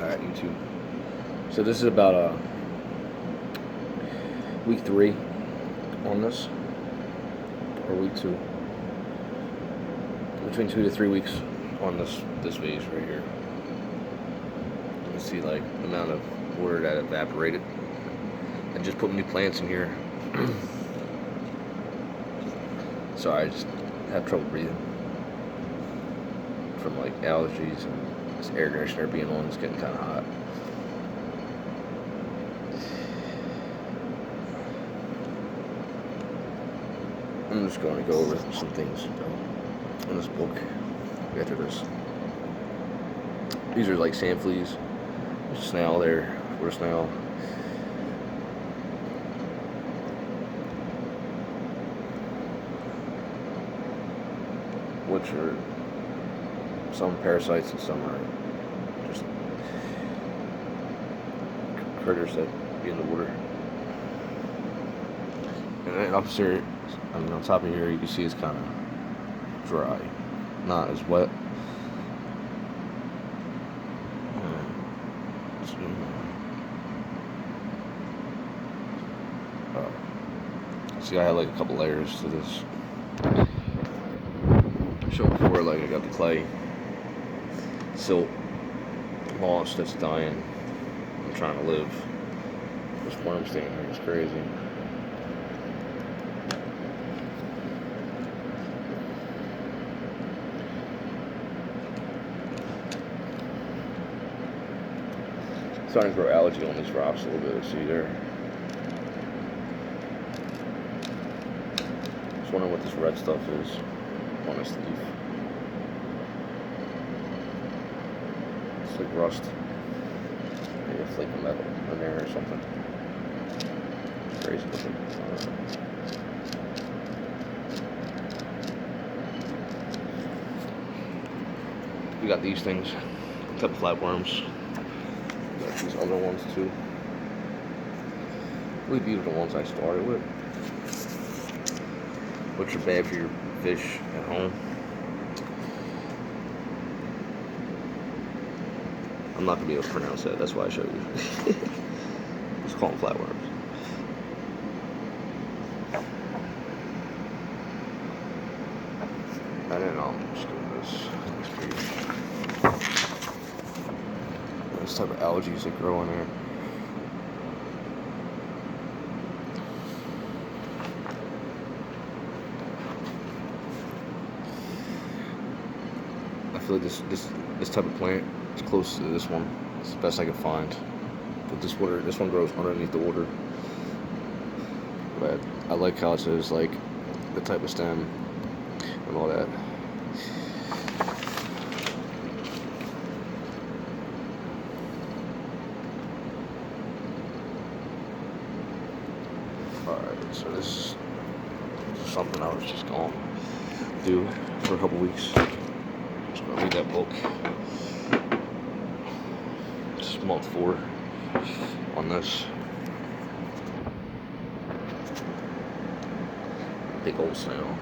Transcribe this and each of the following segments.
Alright, YouTube. So this is about week 3 on this, or week 2. Between 2 to 3 weeks on this vase right here. You can see like the amount of water that evaporated. I just put new plants in here. Sorry, I just have trouble breathing from like allergies and this air conditioner being on. It's getting kind of hot. I'm just going to go over some things in this book after this. These are like sand fleas. There's a snail there, water snail. Which are some parasites and some are just critters that be in the water. And then up here, I mean on top of here, you can see it's kind of dry, not as wet. See, I had like a couple layers to this. I showed before, like I got the clay, silt, moss that's dying. I'm trying to live. This worm standing here is crazy. Starting to grow algae on these rocks a little bit. See there. Just wondering what this red stuff is on this leaf. It's like rust. Maybe a flake of metal in there or something. Crazy looking. We got these things, type of flatworms. We got these other ones too. I believe these are the ones I started with, which are bad for your fish at home. I'm not going to be able to pronounce that, that's why I showed you. Let's call them flatworms. And then I'll just do this type of algae that grow in there. I feel like this type of plant is close to this one. It's the best I can find. But this one grows underneath the water. But I like how it says like the type of stem and all that. Alright, so this is something I was just going to do for a couple weeks. Just going to read that book. This is month 4 on this. Big old snail.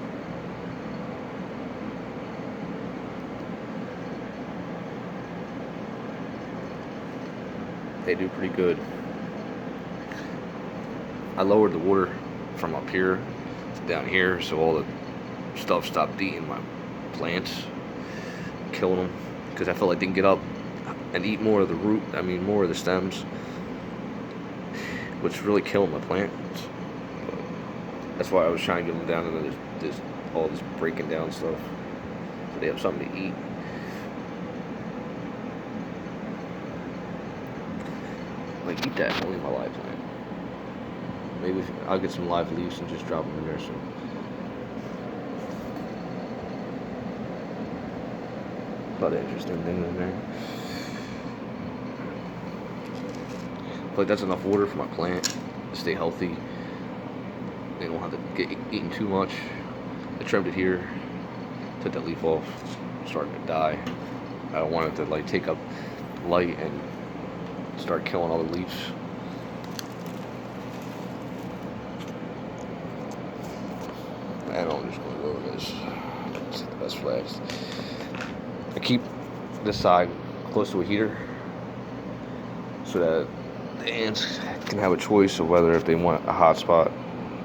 They do pretty good. I lowered the water from up here to down here so all the stuff stopped eating my plants, killing them, because I felt like they can get up and eat more of the root, more of the stems, which really killed my plants. But that's why I was trying to get them down into all this breaking down stuff, so they have something to eat. Like, eat that, only my live plant. Maybe I'll get some live leaves and just drop them in there soon. Lot of interesting things in there. But that's enough water for my plant to stay healthy. They don't have to get eaten too much. I trimmed it here, took that leaf off, starting to die. I don't want it to like take up light and start killing all the leaves. And I'm just going to go over this. Let's get the best flags. I keep this side close to a heater so that the ants can have a choice of whether if they want a hot spot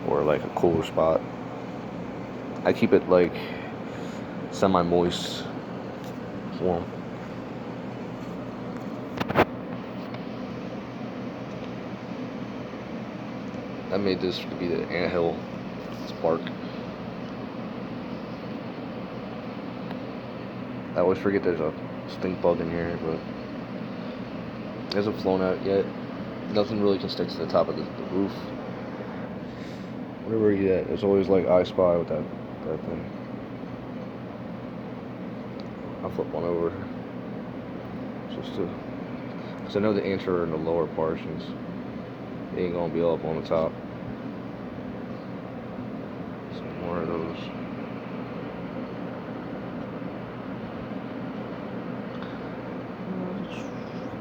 or like a cooler spot. I keep it like semi-moist for them. I made this to be the anthill spark. I always forget there's a stink bug in here, but it hasn't flown out yet. Nothing really can stick to the top of the roof. Wherever you at, there's always like I Spy with that thing. I'll flip one over just to, because I know the ants are in the lower portions. They ain't gonna be up on the top. Some more of those.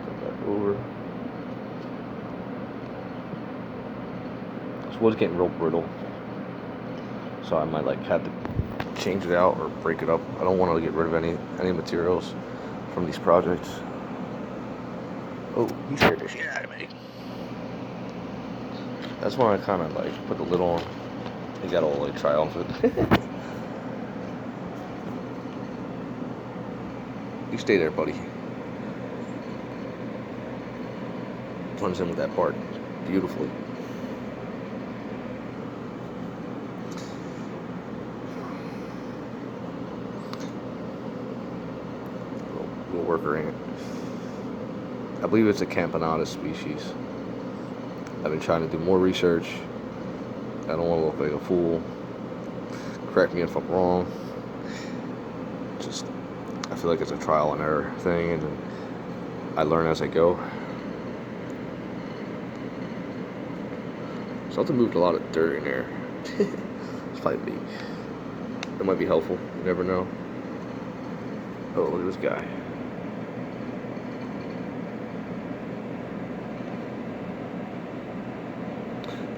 Put that over. This wood's getting real brittle, so I might like have to change it out or break it up. I don't want to get rid of any materials from these projects. Oh, you scared the shit out of me. That's when I kind of like put the lid on. He got all like triumphant. You stay there, buddy. Blends in with that bark beautifully. Little worker ant. I believe it's a Campanata species. I've been trying to do more research. I don't want to look like a fool. Correct me if I'm wrong. Just, I feel like it's a trial and error thing, and I learn as I go. Something moved a lot of dirt in there. It's probably me. It might be helpful. You never know. Oh, look at this guy.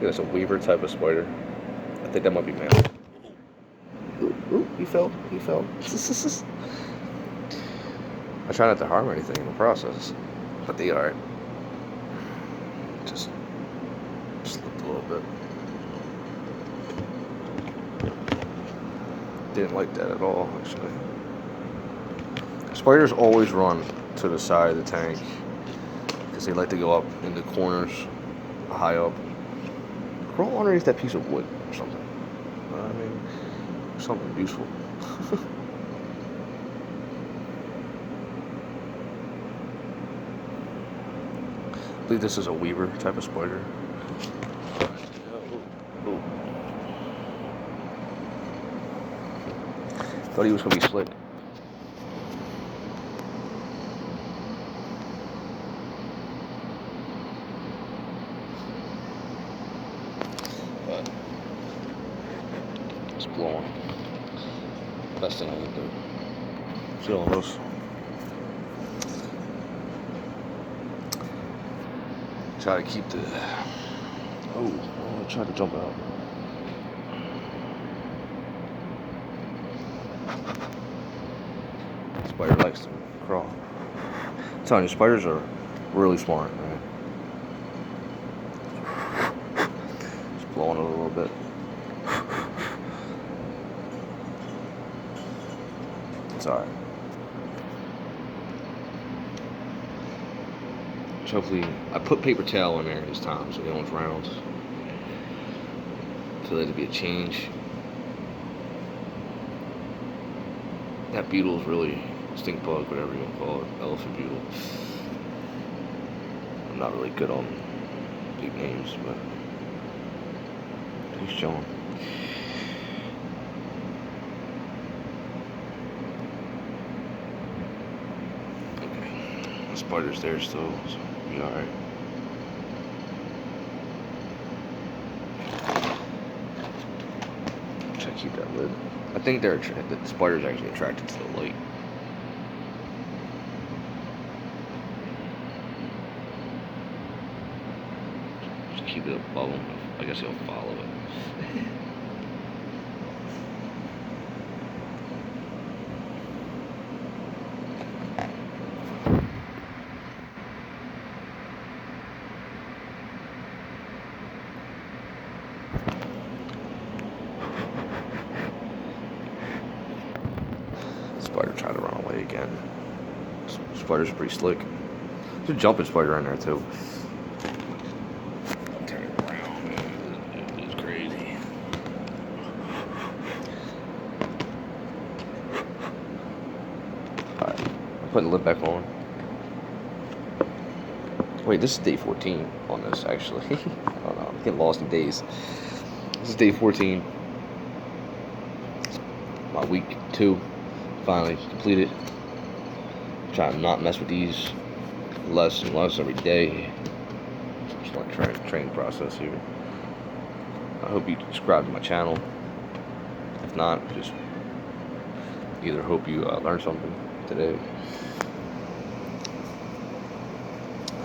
That's a weaver type of spider. I think that might be male. Ooh, he fell. He fell. I try not to harm anything in the process, but they are. Just slipped a little bit. Didn't like that at all, actually. Spiders always run to the side of the tank because they like to go up in the corners, high up. Crawl underneath that piece of wood or something. I mean, something useful. I believe this is a weaver type of spider. Ooh. Thought he was gonna be slick. But it's blowing. Best thing I can do. Feeling those. Try to keep the. Oh, I tried to jump out. Spider likes to crawl. I'm telling you, spiders are really smart, man. Just blowing it a little bit. It's alright. Hopefully, I put paper towel in there this time so they don't drown. So that'd be a change. That beetle is really stink bug, whatever you want to call it, elephant beetle. I'm not really good on big names, but he's chilling. Okay, the spider's there still, so be alright. Try to keep that lid. I think the spider's actually attracted to the light. Just keep it above him. I guess he'll follow it. again. Spiders are pretty slick. There's a jumping spider in there too. Turn it around, man. It's crazy. Alright, I'm putting the lid back on. Wait, this is day 14 on this, actually. I don't know, I'm getting lost in days. This is day 14. My week 2 finally completed. Trying to not mess with these less and less every day. Just like training process here. I hope you subscribe to my channel. If not, just either hope you learn something today.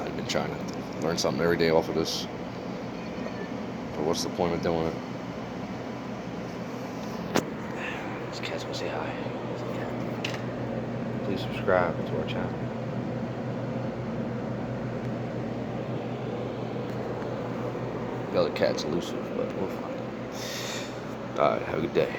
I've been trying to learn something every day off of this. But what's the point of doing it? This cat's gonna say hi. Please subscribe to our channel. The other cat's elusive, but we'll find it. Alright, have a good day.